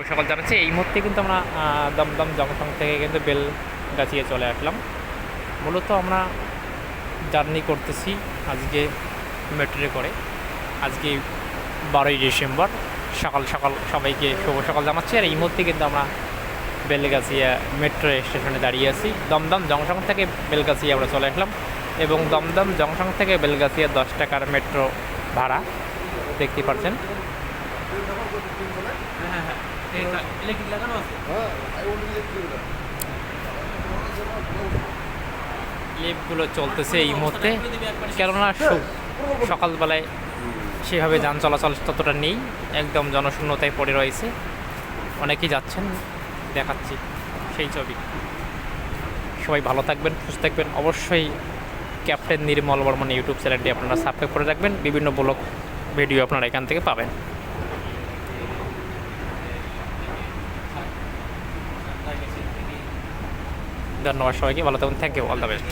সকাল জানাচ্ছি। এই মুহূর্তে কিন্তু আমরা দমদম জংশন থেকে কিন্তু বেলগাছিয়ে চলে আসলাম। মূলত আমরা জার্নি করতেছি আজকে মেট্রোতে করে। আজকে 12ই ডিসেম্বর, সকাল সকাল সবাইকে শুভ সকাল জানাচ্ছি। আর এই মুহূর্তে কিন্তু আমরা বেলগাছিয়া মেট্রো স্টেশনে দাঁড়িয়ে আছি। দমদম জংশন থেকে বেলগাছিয়া আমরা চলে আসলাম এবং দমদম জংশন থেকে বেলগাছিয়া 10 টাকার মেট্রো ভাড়া দেখতে পাচ্ছেন। লিফটগুলো চলতেছে এই মুহূর্তে, কেননা সকালবেলায় সেভাবে যান চলাচল ততটা নেই, একদম জনশূন্যতায় পড়ে রয়েছে। অনেকেই যাচ্ছেন, দেখাচ্ছি সেই ছবি। সবাই ভালো থাকবেন, সুস্থ থাকবেন। অবশ্যই ক্যাপ্টেন নির্মল বর্মন ইউটিউব চ্যানেলটি আপনারা সাবস্ক্রাইব করে রাখবেন, বিভিন্ন ব্লগ ভিডিও আপনারা এখান থেকে পাবেন। ধন্যবাদ সবাইকে, ভালো থাকুন। Thank you, all the best.